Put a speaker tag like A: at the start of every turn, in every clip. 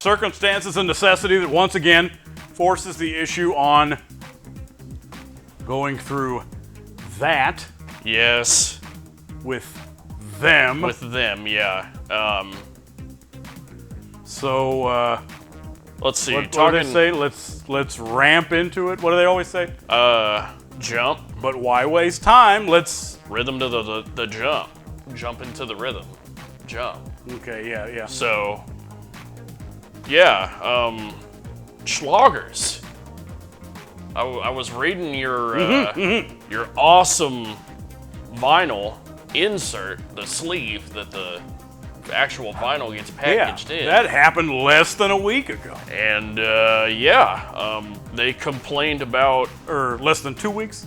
A: Circumstances and necessity that once again forces the issue on going through that
B: Yes.
A: with them.
B: With them, yeah.
A: So,
B: Let's see.
A: what do they say? Let's ramp into it. What do they always say?
B: Jump.
A: But why waste time? Let's.
B: Rhythm to the jump. Jump into the rhythm. Jump.
A: Okay, yeah.
B: So, yeah, Schlagers. I was reading your your awesome vinyl insert, the sleeve that the actual vinyl gets packaged in.
A: That happened less than a week ago.
B: And they complained about,
A: Or less than 2 weeks.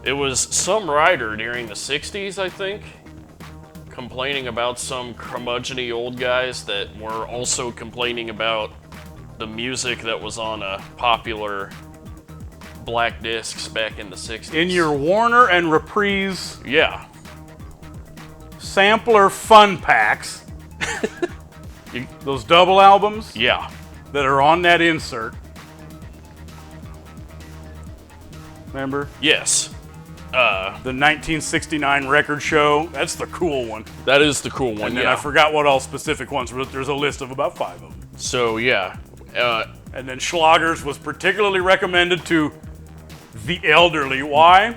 B: it was some writer during the 60s, I think, complaining about some curmudgeony old guys that were also complaining about the music that was on popular black discs back in the 60s.
A: In your Warner and Reprise
B: Yeah.
A: sampler fun packs, those double albums
B: Yeah.
A: that are on that insert. Remember?
B: Yes.
A: The 1969 record show. That's the cool one.
B: That is the cool one,
A: And then
B: yeah.
A: I forgot what all specific ones were. There's a list of about 5 of them.
B: So, yeah.
A: And then Schlagers was particularly recommended to the elderly. Why?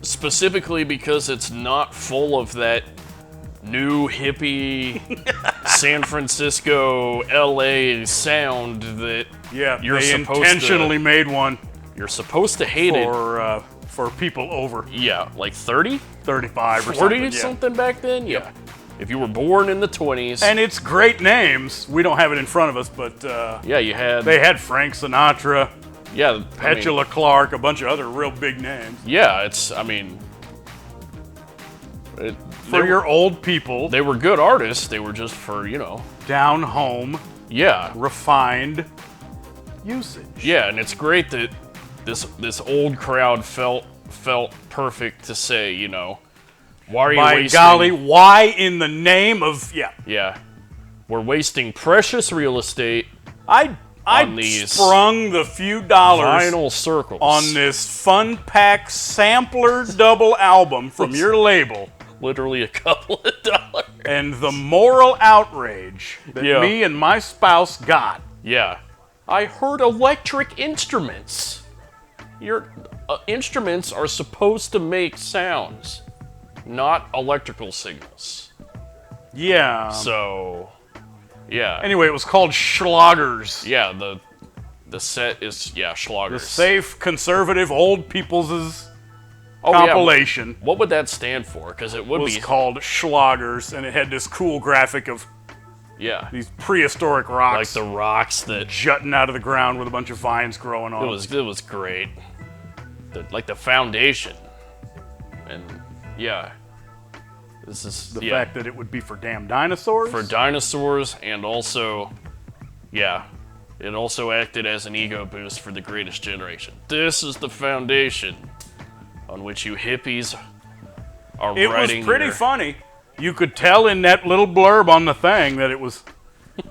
B: Specifically because it's not full of that new hippie San Francisco, LA sound that
A: Yeah,
B: You're
A: they
B: supposed
A: intentionally made one
B: you're supposed to hate it.
A: for people over
B: Yeah, like 30?
A: 35 or
B: 40
A: something. Yeah.
B: something back then? Yeah. If you were born in the 20s.
A: And it's great names. We don't have it in front of us, but
B: yeah, you had.
A: they had Frank Sinatra,
B: Yeah.
A: Petula Clark, a bunch of other real big names.
B: Yeah, it's. I mean.
A: For your old people,
B: They were good artists. They were just for,
A: down home,
B: Yeah.
A: refined usage.
B: Yeah, and it's great that this old crowd felt perfect to say, why are you
A: By
B: wasting?
A: golly, why in the name of
B: Yeah, we're wasting precious real estate
A: I
B: on these
A: sprung the few dollars
B: vinyl circles
A: on this Fun Pack sampler double album from your label,
B: literally a couple of dollars.
A: and the moral outrage that
B: Yeah.
A: me and my spouse got.
B: Yeah, I heard electric instruments. Your instruments are supposed to make sounds, not electrical signals.
A: Yeah.
B: So, yeah.
A: Anyway, it was called Schlagers.
B: Yeah, the set is Schlagers.
A: The safe, conservative, old people's
B: Oh,
A: compilation
B: Yeah. What would that stand for? Because it would
A: was
B: be
A: called Schlagers, and it had this cool graphic of these prehistoric
B: like
A: rocks
B: the rocks that
A: jutting out of the ground with a bunch of vines growing on.
B: it was great. Like the foundation, and this is
A: the fact that it would be for damn dinosaurs.
B: for dinosaurs, and also it also acted as an ego boost for The Greatest Generation. This is the foundation on which you hippies are
A: It
B: writing.
A: was pretty funny. You could tell in that little blurb on the thing that it was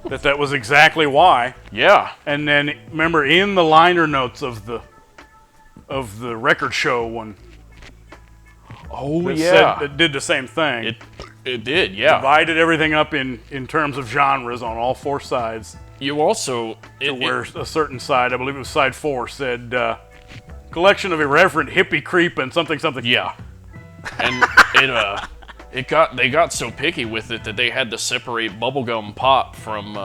A: that was exactly why.
B: Yeah,
A: And then remember in the liner notes of the record show one,
B: oh
A: it did the same thing.
B: it did. Yeah,
A: Divided everything up in terms of genres on all 4 sides.
B: you also
A: Where a certain side, I believe it was side 4, said collection of irreverent hippie creep and something.
B: Yeah, and they got so picky with it that they had to separate Bubblegum Pop from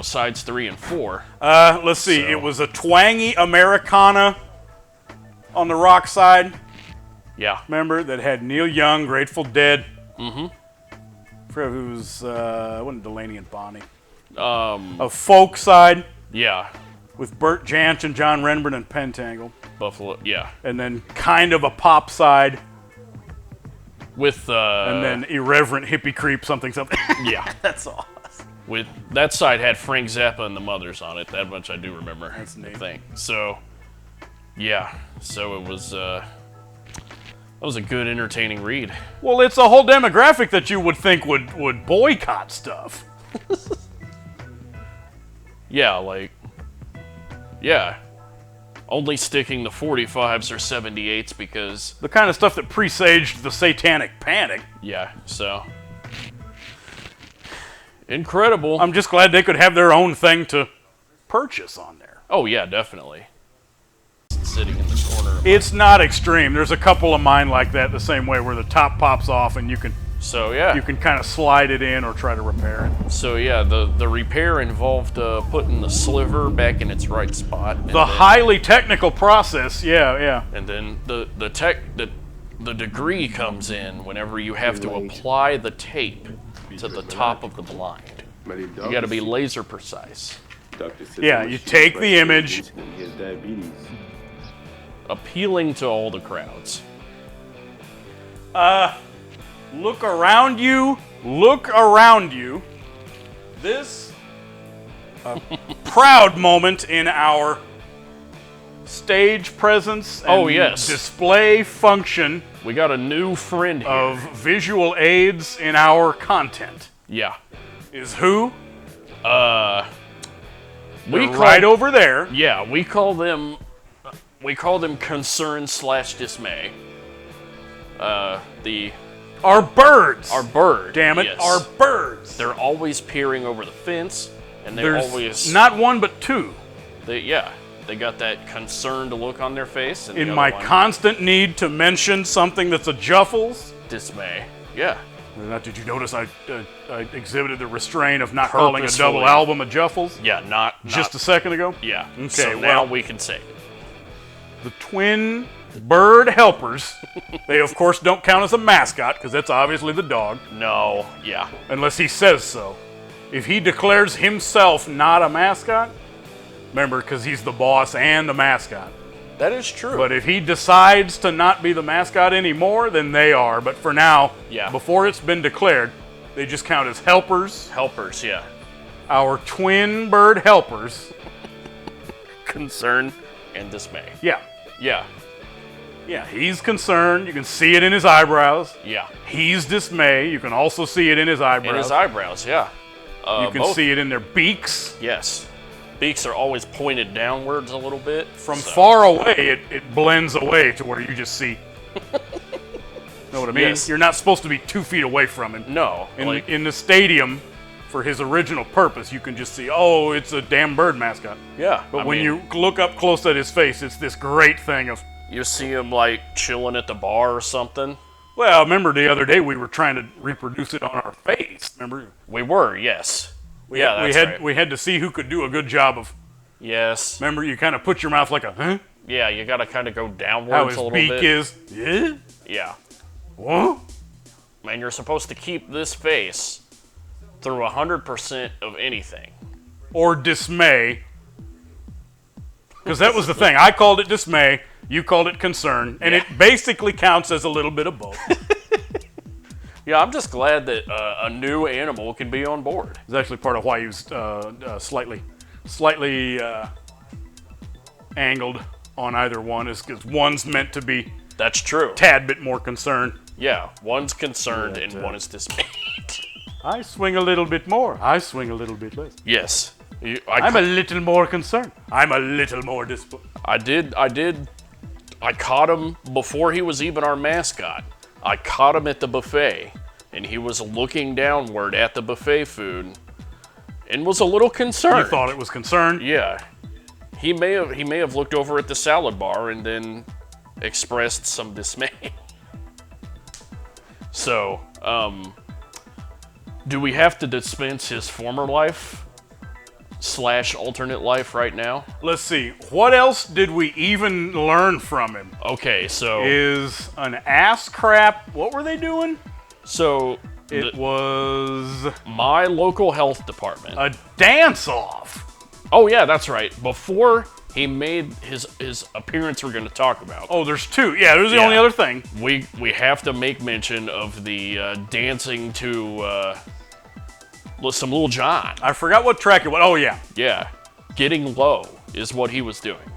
B: sides 3 and 4.
A: Let's see.
B: So-
A: It was a twangy Americana on the rock side.
B: Yeah,
A: Remember that had Neil Young, Grateful Dead. Mm-hmm. Who's wasn't Delaney and Bonnie. A folk side
B: yeah,
A: with Burt Jansch and John Renburn and Pentangle,
B: Buffalo. Yeah,
A: and then kind of a pop side,
B: with
A: and then irreverent hippie creep something.
B: yeah,
A: That's all.
B: with that side had Frank Zappa and the Mothers on it. That much I do remember.
A: That's neat.
B: I think so. Yeah, so it was, that was a good, entertaining read.
A: Well, it's a whole demographic that you would think would boycott stuff.
B: Yeah, like, yeah. Only sticking to 45s or 78s because,
A: The kind of stuff that presaged the Satanic Panic.
B: yeah, so. Incredible.
A: I'm just glad they could have their own thing to purchase on there.
B: Oh, yeah, definitely. Sitting in the corner.
A: It's not extreme. There's a couple of mine like that the same way, where the top pops off and you can
B: So, yeah.
A: kind of slide it in or try to repair it.
B: So, yeah, the repair involved putting the sliver back in its right spot. And
A: The highly technical process, yeah.
B: And then the degree comes in whenever you have to apply the tape to the top of the blind. You got to be laser precise.
A: Yeah, you take the image.
C: He has diabetes.
B: Appealing to all the crowds.
A: Look around you. Look around you. This proud moment in our stage presence and
B: Oh, yes.
A: display function
B: We got a new friend here.
A: of visual aids in our content
B: Yeah.
A: is who?
B: We
A: They're right over there.
B: Yeah, we call them concern/dismay.
A: Our birds.
B: Our bird.
A: Damn it,
B: yes.
A: our birds.
B: They're always peering over the fence, and they're
A: There's
B: always
A: not one but two.
B: They got that concerned look on their face. And
A: In
B: the
A: my
B: other one,
A: constant need to mention something that's a Juffles.
B: dismay. Yeah.
A: Now, did you notice I exhibited the restraint of not calling a double
B: Purposefully.
A: album a Juffles
B: Yeah. Not
A: just a second ago?
B: yeah.
A: Okay,
B: So now
A: well-
B: we can say it.
A: The twin bird helpers. They, of course, don't count as a mascot because that's obviously the dog,
B: No. Yeah.
A: unless he says so. If he declares himself not a mascot, remember, because he's the boss and the mascot.
B: That is true.
A: But if he decides to not be the mascot anymore, then they are. But for now,
B: Yeah.
A: before it's been declared, they just count as helpers.
B: helpers. Yeah.
A: Our twin bird helpers.
B: Concern and dismay.
A: Yeah.
B: Yeah.
A: Yeah, he's concerned. You can see it in his eyebrows.
B: Yeah.
A: He's dismay. You can also see it in his eyebrows.
B: In his eyebrows. Yeah.
A: You can
B: both.
A: see it in their beaks.
B: Yes. Beaks are always pointed downwards a little bit.
A: From
B: so-
A: far away, it blends away to where you just see. Know what I mean?
B: Yes.
A: You're not supposed to be 2 feet away from him.
B: No.
A: In the stadium, for his original purpose, you can just see, oh, it's a damn bird mascot.
B: yeah.
A: But
B: I
A: when
B: mean,
A: you look up close at his face, it's this great thing of,
B: you see him like chilling at the bar or something.
A: well, remember the other day we were trying to reproduce it on our face. Remember?
B: We were, yes. Yeah,
A: we
B: that's
A: had
B: right.
A: we had to see who could do a good job of.
B: Yes.
A: Remember, you kind of put your mouth like a, huh?
B: Yeah, you gotta kind of go
A: How
B: downwards
A: his
B: a little
A: beak
B: bit.
A: is. Yeah.
B: Yeah.
A: What?
B: And you're supposed to keep this face through 100% of anything.
A: Or dismay. Because that was the thing. I called it dismay. You called it concern, and
B: Yeah.
A: it basically counts as a little bit of both.
B: Yeah, I'm just glad that a new animal can be on board.
A: It's actually part of why he was slightly angled on either one, is because one's meant to be
B: That's true.
A: tad bit more concerned.
B: Yeah, one's concerned and one is dismayed.
A: I swing a little bit more. I swing a little bit less.
B: Yes.
A: I'm a little more concerned. I'm a little more
B: I caught him before he was even our mascot. I caught him at the buffet, and he was looking downward at the buffet food, and was a little concerned.
A: You thought it was concerned?
B: Yeah, he may have looked over at the salad bar and then expressed some dismay. So, do we have to dispense his former life / alternate life right now?
A: Let's see. What else did we even learn from him?
B: Okay, so
A: Is an ass crap. What were they doing?
B: so
A: It was
B: my local health department.
A: a dance off.
B: Oh yeah, that's right. Before he made his appearance, we're going to talk about.
A: Oh, there's two. Yeah, there's the
B: Yeah.
A: only other thing.
B: We have to make mention of the dancing to some Lil Jon.
A: I forgot what track it was. Oh, yeah.
B: Yeah, getting low is what he was doing.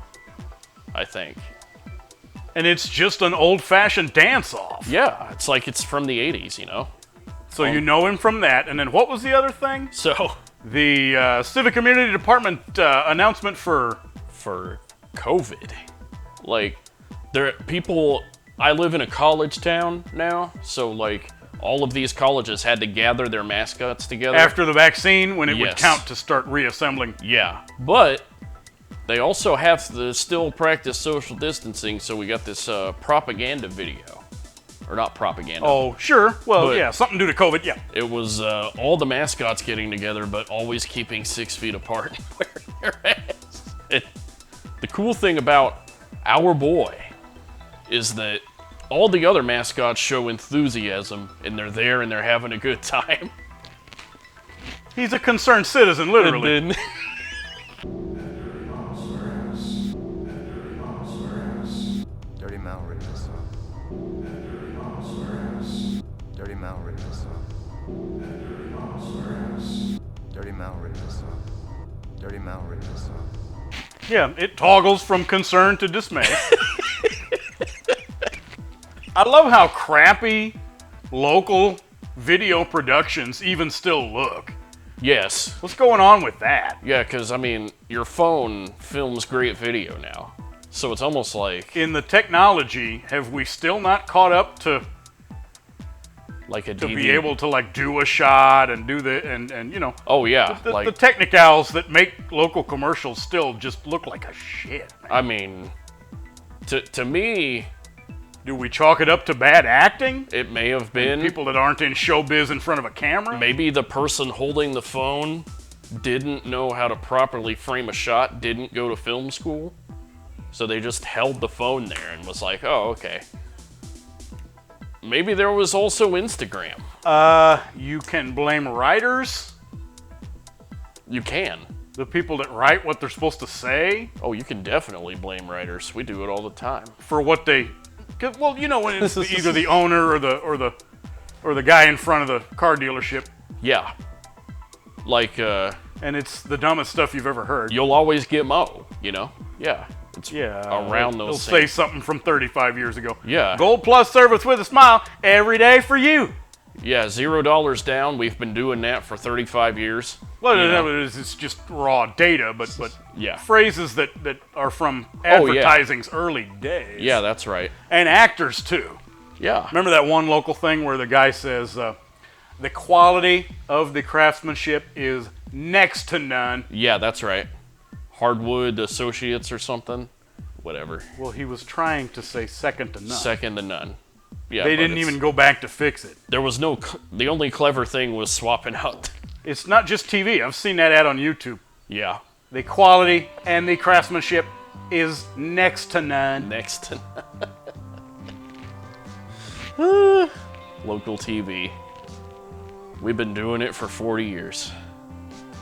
B: I think.
A: And it's just an old-fashioned dance-off.
B: Yeah, it's like it's from the 80s, you know?
A: So you know him from that. And then what was the other thing?
B: So...
A: The Civic Community Department announcement for
B: COVID. Like, I live in a college town now, so like all of these colleges had to gather their mascots together.
A: After the vaccine, when it would count to start reassembling.
B: Yeah, but they also have to still practice social distancing, so we got this propaganda video. Or not propaganda.
A: Oh, sure. Well, yeah, something due to COVID, yeah.
B: It was all the mascots getting together, but always keeping 6 feet apart and wearing their masks. The cool thing about our boy is that all the other mascots show enthusiasm, and they're there and they're having a good time.
A: He's a concerned citizen, literally.
B: And then
C: Dirty Mal written this song. Dirty Mal written this song. Dirty Mal written this song. Dirty Mal written this song.
A: Yeah, it toggles from concern to dismay. I love how crappy local video productions even still look.
B: yes.
A: What's going on with that?
B: Yeah, because, I mean, your phone films great video now. So it's almost like...
A: In the technology, have we still not caught up to
B: like a
A: to
B: DVD.
A: be able to like do a shot and do the and you know
B: Oh, yeah.
A: the technicals that make local commercials still just look like a shit.
B: I mean, to me,
A: Do we chalk it up to bad acting?
B: it may have been...
A: People that aren't in showbiz in front of a camera?
B: Maybe the person holding the phone didn't know how to properly frame a shot, didn't go to film school, so they just held the phone there and was like, oh, okay. Maybe there was also Instagram.
A: You can blame writers,
B: You can.
A: the people that write what they're supposed to say,
B: Oh, you can definitely blame writers. We do it all the time.
A: for what they. 'Cause, well, you know when it's either the owner or the guy in front of the car dealership,
B: Yeah. Like,
A: and it's the dumbest stuff you've ever heard.
B: you'll always get Mo, you know? Yeah. It's
A: Yeah,
B: around
A: they'll
B: those
A: say
B: same...
A: something from 35 years ago.
B: Yeah.
A: Gold Plus service with a smile every day for you.
B: Yeah, $0 down. We've been doing that for 35 years.
A: Well,
B: You
A: no,
B: know?
A: it's just raw data, but
B: Yeah.
A: phrases that are from
B: Oh, yeah.
A: advertising's early days.
B: Yeah, that's right.
A: And actors too.
B: Yeah.
A: Remember that one local thing where the guy says the quality of the craftsmanship is next to none.
B: Yeah, that's right. Hardwood Associates or something. Whatever.
A: Well, he was trying to say second to none.
B: Second to none. Yeah,
A: They
B: but
A: didn't
B: it's-
A: even go back to fix it.
B: There was no... The only clever thing was swapping out...
A: It's not just TV. I've seen that ad on YouTube.
B: Yeah.
A: The quality and the craftsmanship is next to none.
B: Next to... Local TV. We've been doing it for 40 years.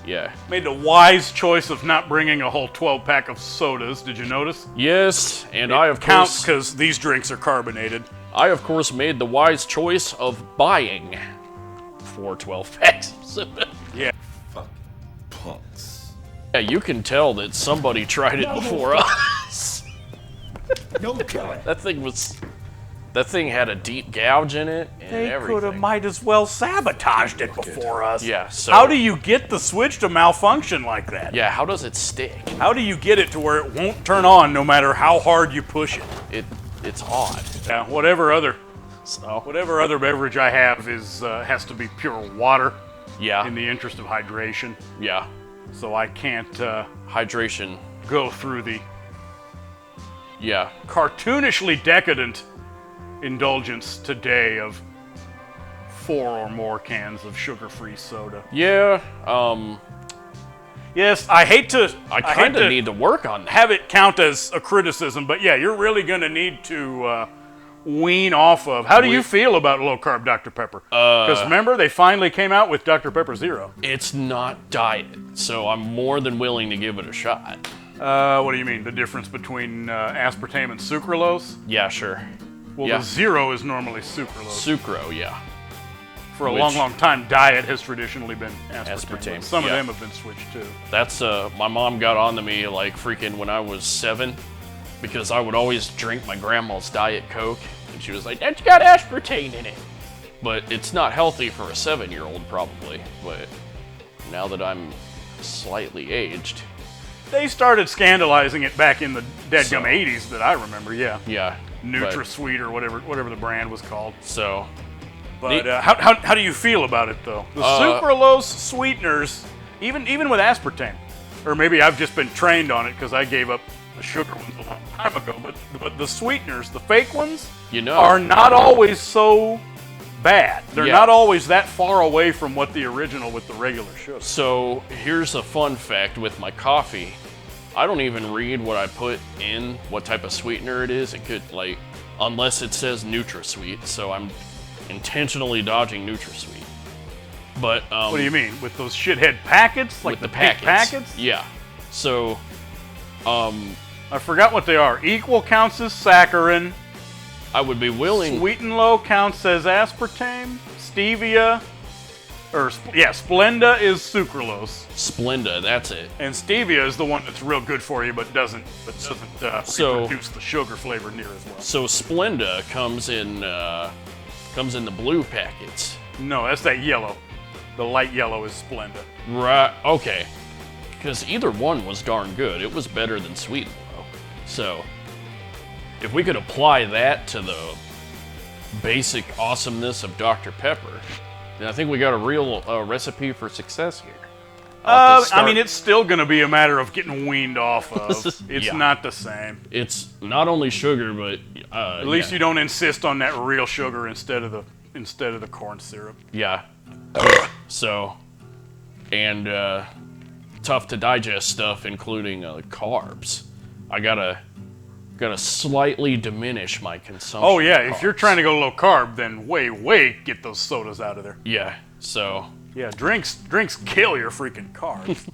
B: Yeah.
A: Made the wise choice of not bringing a whole 12-pack of sodas. Did you notice?
B: Yes, and I of
A: Counts
B: course...
A: because these drinks are carbonated.
B: I, of course, made the wise choice of buying 4 12-packs of soda.
A: Yeah.
C: Punks.
B: Yeah, you can tell that somebody tried it before us.
C: No killing.
B: That thing had a deep gouge in it and everything.
A: might as well sabotaged it before us.
B: Yeah, so...
A: How do you get the switch to malfunction like that?
B: Yeah, how does it stick?
A: How do you get it to where it won't turn on no matter how hard you push it?
B: It's odd.
A: Yeah, whatever other
B: So,
A: beverage I have has to be pure water
B: yeah,
A: in the interest of hydration.
B: yeah.
A: So I can't
B: Hydration.
A: go through the
B: Yeah.
A: cartoonishly decadent indulgence today of 4 or more cans of sugar-free soda.
B: Yeah,
A: Yes, I hate to.
B: I
A: hate
B: kind of need to work on that.
A: have it count as a criticism, but yeah, you're really going to need to wean off of. How do you feel about low-carb Dr. Pepper? Because remember, they finally came out with Dr. Pepper Zero.
B: It's not diet, so I'm more than willing to give it a shot.
A: What do you mean? The difference between aspartame and sucralose?
B: Yeah, sure.
A: Well,
B: Yeah.
A: the zero is normally sucralose.
B: Sucro, yeah.
A: For a
B: which-
A: long, long time, diet has traditionally been aspartame.
B: Aspartame,
A: but some
B: yeah.
A: of them have been switched too.
B: That's, my mom got on to me, like, freaking when I was 7, because I would always drink my grandma's Diet Coke, and she was like, "That's got aspartame in it." But it's not healthy for a 7-year-old, probably. But now that I'm slightly aged,
A: They started scandalizing it back in the deadgum
B: So-
A: 80s that I remember, yeah.
B: yeah.
A: NutraSweet or whatever the brand was called.
B: So,
A: But how do you feel about it, though? The sucralose sweeteners, even with aspartame, or maybe I've just been trained on it because I gave up the sugar ones a long time ago, but the sweeteners, the fake ones, are not always so bad. They're
B: Yeah.
A: not always that far away from what the original with the regular sugar.
B: So here's a fun fact with my coffee. I don't even read what I put in, what type of sweetener it is. It could, like, unless it says NutraSweet, so I'm intentionally dodging NutraSweet. But
A: What do you mean? With those shithead packets? Like
B: with
A: the pink packets?
B: Yeah. So,
A: I forgot what they are. Equal counts as saccharin.
B: I would be willing.
A: Sweet and low counts as aspartame. Stevia. Splenda is sucralose.
B: Splenda, that's it.
A: And stevia is the one that's real good for you, but doesn't
B: So-
A: produce the sugar flavor near as well.
B: So Splenda comes in the blue packets.
A: No, that's that yellow. The light yellow is Splenda.
B: Right. Okay. Because either one was darn good. It was better than Sweet and Low. So, if we could apply that to the basic awesomeness of Dr. Pepper, then I think we got a real recipe for success here.
A: I mean, it's still going to be a matter of getting weaned off of. It's
B: Yeah.
A: not the same.
B: It's not only sugar, but
A: At least you don't insist on that real sugar instead of the corn syrup.
B: Yeah. So, and tough to digest stuff, including carbs. I gotta slightly diminish my consumption.
A: Oh yeah,
B: of
A: if you're
B: carbs.
A: trying to go low carb, then way get those sodas out of there.
B: Yeah. So.
A: Yeah, drinks kill your freaking carbs.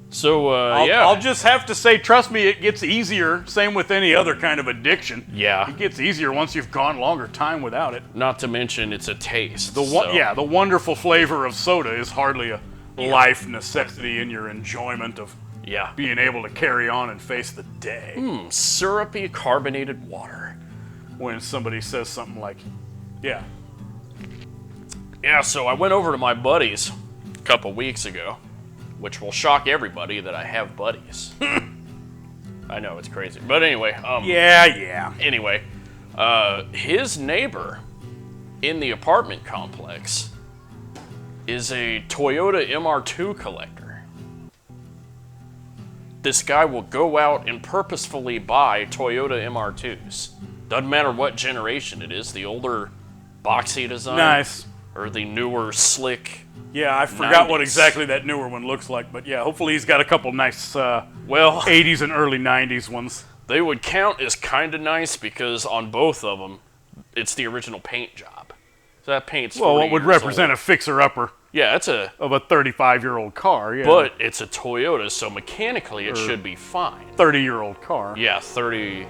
B: So yeah.
A: I'll just have to say, trust me, it gets easier. Same with any other kind of addiction.
B: Yeah.
A: It gets easier once you've gone longer time without it.
B: Not to mention it's a taste.
A: The wonderful flavor of soda is hardly a life necessity in your enjoyment of being able to carry on and face the day.
B: Syrupy carbonated water.
A: When somebody says something like, yeah.
B: Yeah, so I went over to my buddies a couple weeks ago, which will shock everybody that I have buddies. I know, it's crazy. But anyway,
A: Yeah.
B: Anyway, his neighbor in the apartment complex is a Toyota MR2 collector. This guy will go out and purposefully buy Toyota MR2s. Doesn't matter what generation it is, the older boxy design.
A: Nice.
B: Or the newer slick.
A: Yeah, I forgot
B: 90s.
A: what exactly that newer one looks like, but yeah, hopefully he's got a couple nice
B: Well,
A: 80s and early 90s ones.
B: they would count as kind of nice because on both of them, it's the original paint job. So that paint's
A: Well,
B: 40
A: what would
B: years
A: represent
B: old.
A: a fixer-upper
B: Yeah, it's a...
A: of a 35-year-old car, yeah.
B: But it's a Toyota, so mechanically it should be fine.
A: 30-year-old car.
B: Yeah, 30...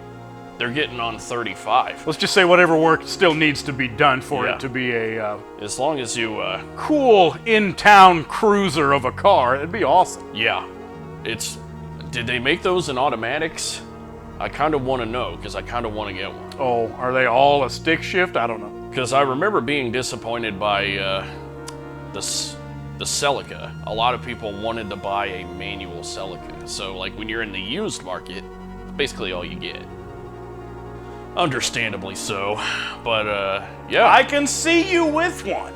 B: They're getting on 35.
A: Let's just say whatever work still needs to be done for
B: Yeah.
A: it to be a
B: As long as you,
A: cool in-town cruiser of a car. It'd be awesome.
B: yeah. It's... Did they make those in automatics? I kind of want to know, because I kind of want to get one.
A: Oh, are they all a stick shift? I don't know.
B: Because I remember being disappointed by the Celica. A lot of people wanted to buy a manual Celica. So, like, when you're in the used market, it's basically all you get. Understandably so. But, yeah.
A: I can see you with one.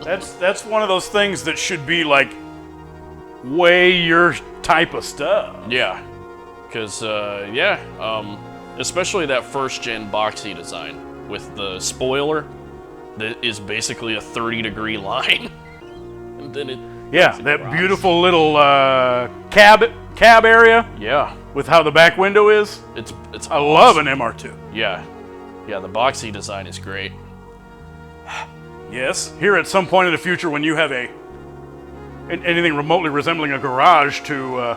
A: That's one of those things that should be, like, way your type of stuff.
B: Yeah. Because, especially that first-gen boxy design with the spoiler that is basically a 30-degree line. And then it...
A: Yeah, that beautiful little cab area
B: Yeah.
A: with how the back window is.
B: It's
A: I love an MR2.
B: Yeah. Yeah, the boxy design is great.
A: Yes. Here at some point in the future when you have anything remotely resembling a garage to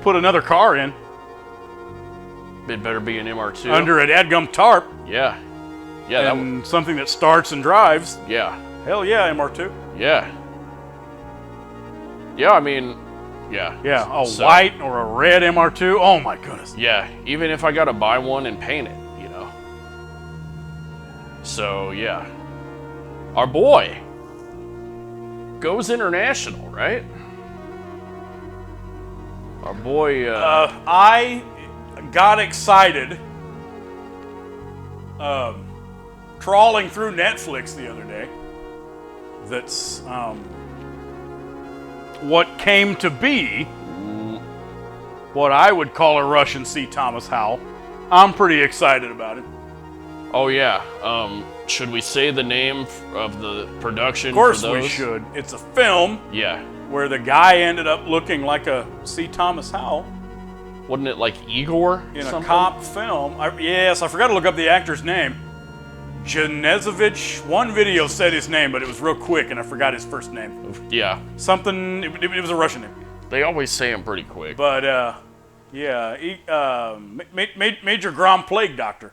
A: put another car in
B: It better be an MR2.
A: under a dadgum tarp
B: Yeah. Yeah, that
A: and something that starts and drives.
B: yeah.
A: Hell yeah, MR2.
B: Yeah. Yeah, I mean, Yeah.
A: Yeah, a
B: So-
A: white or a red MR2. Oh my goodness.
B: Yeah, even if I gotta buy one and paint it, you know. So, yeah. Our boy goes international, right? Our boy,
A: I got excited trawling through Netflix the other day. That's what came to be what I would call a Russian C. Thomas Howell. I'm pretty excited about it.
B: oh yeah, should we say the name of the production?
A: Of course
B: for those?
A: we should. It's a film
B: Yeah.
A: where the guy ended up looking like a C. Thomas Howell
B: Wasn't it like Igor?
A: in
B: something?
A: a cop film. Yes, I forgot to look up the actor's name. Janezovich. One video said his name, but it was real quick, and I forgot his first name.
B: Yeah.
A: Something. It was a Russian name.
B: They always say them pretty quick.
A: But yeah, Major Grom Plague Doctor.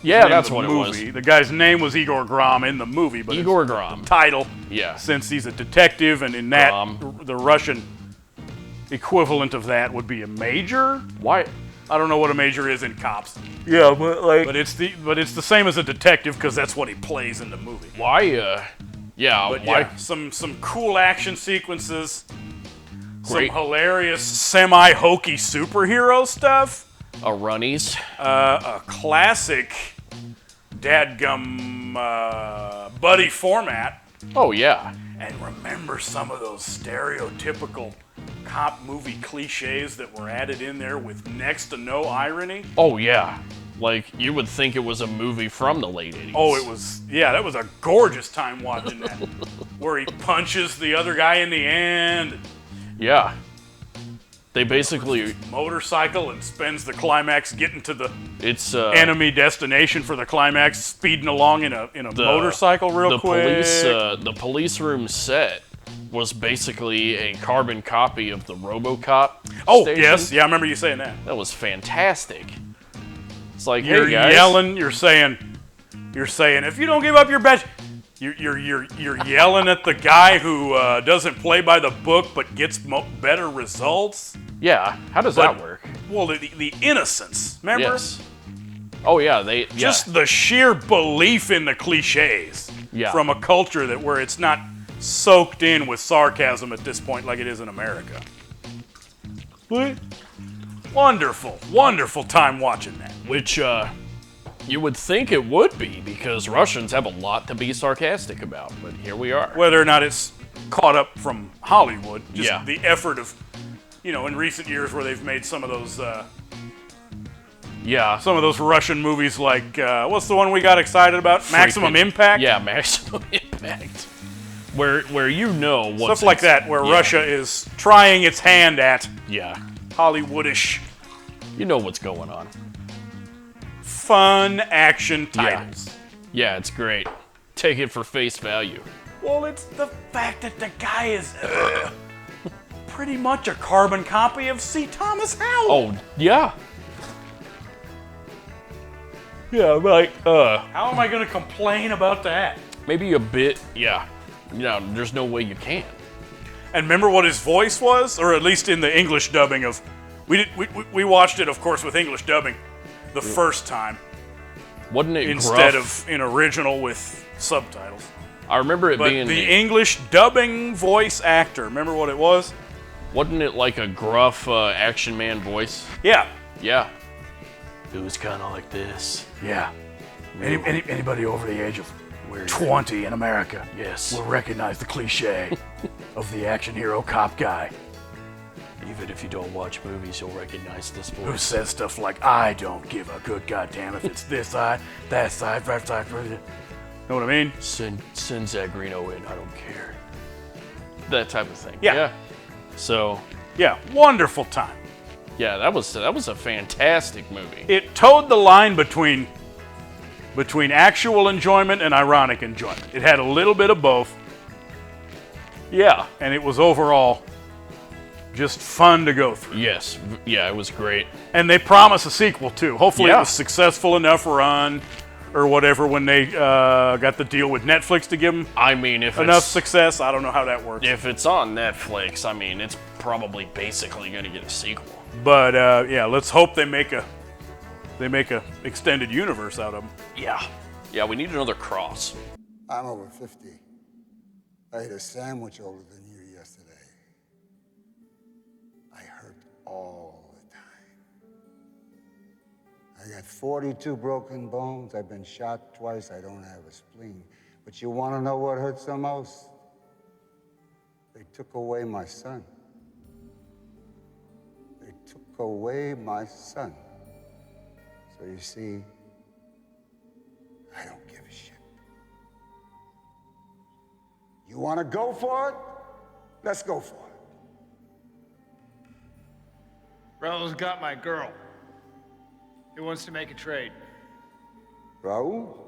B: yeah,
A: Name
B: that's
A: of
B: what
A: the
B: it
A: movie.
B: was.
A: The guy's name was Igor Grom in the movie, but
B: Igor
A: it's
B: Grom.
A: title,
B: Yeah.
A: since he's a detective, and in that
B: Grom.
A: the Russian equivalent of that would be a major.
B: Why?
A: I don't know what a major is in cops,
B: Yeah, but like.
A: but it's the same as a detective because that's what he plays in the movie.
B: Why? Yeah.
A: But
B: why?
A: yeah, some cool action sequences,
B: Great.
A: some hilarious semi-hokey superhero stuff,
B: A runnies.
A: a classic dadgum buddy format,
B: Oh yeah.
A: and remember some of those stereotypical cop movie cliches that were added in there with next to no irony.
B: Oh yeah. Like you would think it was a movie from the late 80s.
A: Oh, it was, yeah, that was a gorgeous time watching that. Where he punches the other guy in the end,
B: Yeah. They basically
A: motorcycle, and spends the climax getting to the
B: it's
A: enemy destination for the climax, speeding along in a motorcycle real
B: the
A: quick.
B: the police room set was basically a carbon copy of the RoboCop.
A: Oh,
B: station.
A: yes, yeah, I remember you saying that.
B: That was fantastic. It's like,
A: You're
B: hey guys,
A: yelling, you're saying, if you don't give up your badge, you're yelling at the guy who doesn't play by the book but gets better results.
B: yeah. How does
A: But-
B: that work?
A: Well, the innocence, remember?
B: Yes. Oh yeah, they
A: Just the sheer belief in the cliches
B: Yeah.
A: from a culture where it's not soaked in with sarcasm at this point like it is in America. What? Wonderful, wonderful time watching that.
B: which you would think it would be because Russians have a lot to be sarcastic about, but here we are.
A: Whether or not it's caught up from Hollywood, just
B: Yeah.
A: the effort of, in recent years where they've made some of those
B: Yeah.
A: Russian movies like what's the one we got excited about? Maximum
B: Freaking-
A: Impact.
B: Yeah, Maximum Impact. Where you know what's
A: Stuff like that, where Russia is trying its hand at
B: Yeah.
A: Hollywoodish
B: You know what's going on.
A: fun action titles.
B: Yeah, it's great. Take it for face value.
A: Well, it's the fact that the guy is pretty much a carbon copy of C. Thomas Howell.
B: Oh, yeah. Yeah, like,
A: How am I going to complain about that?
B: maybe a bit, yeah. There's no way you can.
A: And remember what his voice was, or at least in the English dubbing of. We watched it, of course, with English dubbing the first time
B: Wasn't it
A: instead
B: gruff?
A: of in original with subtitles.
B: I remember it
A: But
B: being
A: the English dubbing voice actor, remember what it was?
B: wasn't it like a gruff action man voice?
A: Yeah.
B: Yeah. It was kind of like this.
A: Yeah. Anybody over the age of 20 in America
B: Yes.
A: will recognize the cliche of the action hero cop guy
B: Even if you don't watch movies, you'll recognize this
A: who
B: voice.
A: says stuff like, I don't give a good goddamn if it's this side, that side, that side. Know what I mean?
B: Send Zagrino in, I don't care. That type of thing.
A: Yeah.
B: So,
A: Yeah, wonderful time.
B: yeah, that was a fantastic movie.
A: It towed the line between actual enjoyment and ironic enjoyment. It had a little bit of both,
B: Yeah.
A: and it was overall just fun to go through.
B: Yes. Yeah, it was great.
A: And they promise a sequel too. Hopefully
B: Yeah.
A: it was successful enough run or whatever when they got the deal with Netflix to give them
B: I mean, if
A: enough
B: it's
A: success. I don't know how that works.
B: if it's on Netflix, I mean, it's probably basically going to get a sequel.
A: But yeah, let's hope they make a extended universe out of them.
B: Yeah, we need another Cross.
D: I'm over 50. I ate a sandwich older than you yesterday. I hurt all the time. I got 42 broken bones. I've been shot twice. I don't have a spleen. But you want to know what hurts the most? They took away my son. They took away my son. So you see, I don't give a shit. You want to go for it? Let's go for it.
E: Raul's got my girl. He wants to make a trade.
D: Raul?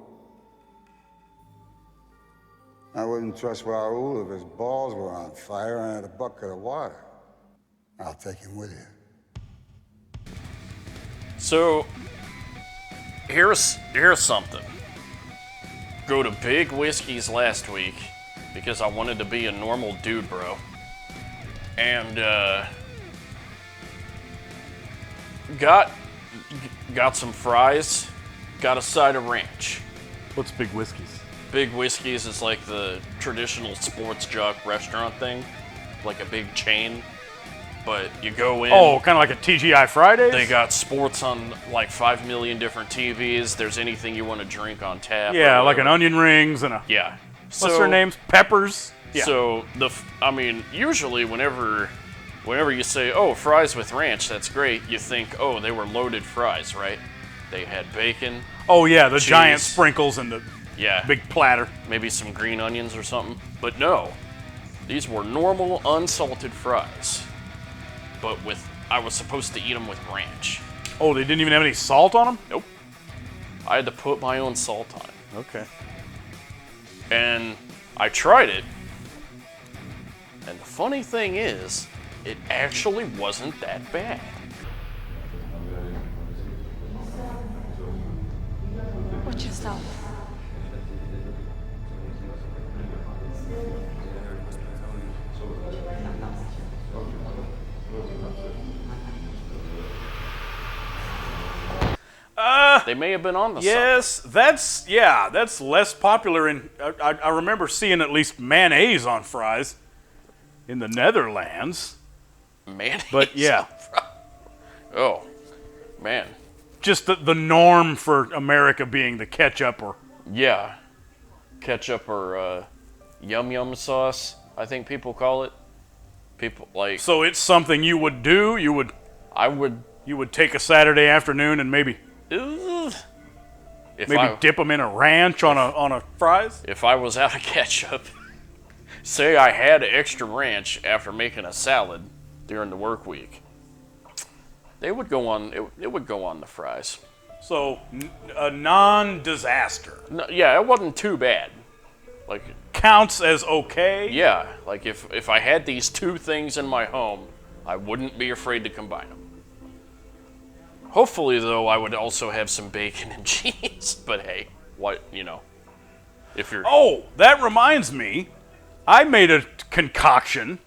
D: I wouldn't trust Raul if his balls were on fire and had a bucket of water. I'll take him with you.
B: So, here's something. Go to Big Whiskey's last week because I wanted to be a normal dude, bro. And got some fries, got a side of ranch.
A: What's Big Whiskey's?
B: Big Whiskey's is like the traditional sports jock restaurant thing, like a big chain. But you go in.
A: Oh, kind of like a TGI Fridays?
B: They got sports on like 5 million different TVs. There's anything you want to drink on tap.
A: Yeah, like an onion rings and a.
B: Yeah.
A: What's their names? Peppers. Yeah.
B: So usually whenever you say, "Oh, fries with ranch," that's great. You think, "Oh, they were loaded fries, right?" They had bacon.
A: Oh yeah, the
B: cheese,
A: giant sprinkles and the
B: yeah,
A: big platter.
B: maybe some green onions or something. But no, these were normal unsalted fries. But I was supposed to eat them with ranch.
A: Oh, they didn't even have any salt on them?
B: Nope. I had to put my own salt on it.
A: Okay.
B: And I tried it. And the funny thing is, it actually wasn't that bad.
F: Watch yourself.
B: They may have been on the
A: Yes, that's less popular in. I remember seeing at least mayonnaise on fries in the Netherlands.
B: mayonnaise.
A: But yeah,
B: Oh, man.
A: just the norm for America being the ketchup or.
B: Yeah. Ketchup or yum yum sauce, I think people call it. People like.
A: So it's something you would do.
B: I would.
A: You would take a Saturday afternoon and maybe
B: If
A: dip them in a ranch on a fries.
B: If I was out of ketchup, say I had extra ranch after making a salad during the work week, they would go on. It would go on the fries.
A: So a non-disaster
B: No, yeah, it wasn't too bad. Like,
A: counts as okay.
B: yeah, like if I had these two things in my home, I wouldn't be afraid to combine them. Hopefully, though, I would also have some bacon and cheese. But hey, if you're
A: Oh, that reminds me. I made a concoction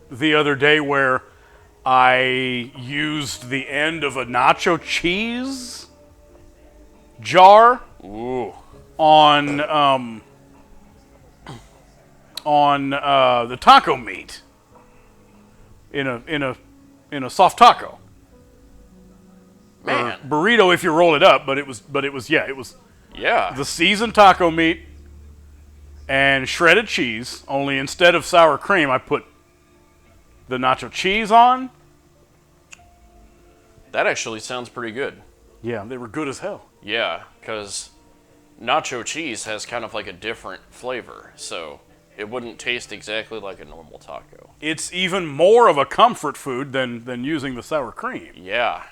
A: the other day where I used the end of a nacho cheese jar
B: ooh,
A: on the taco meat in a soft taco.
B: man,
A: Burrito if you roll it up, but it was
B: yeah,
A: the seasoned taco meat and shredded cheese, only instead of sour cream I put the nacho cheese on.
B: that actually sounds pretty good.
A: Yeah, they were good as hell.
B: Yeah, because nacho cheese has kind of like a different flavor, so it wouldn't taste exactly like a normal taco.
A: It's even more of a comfort food than using the sour cream.
B: Yeah.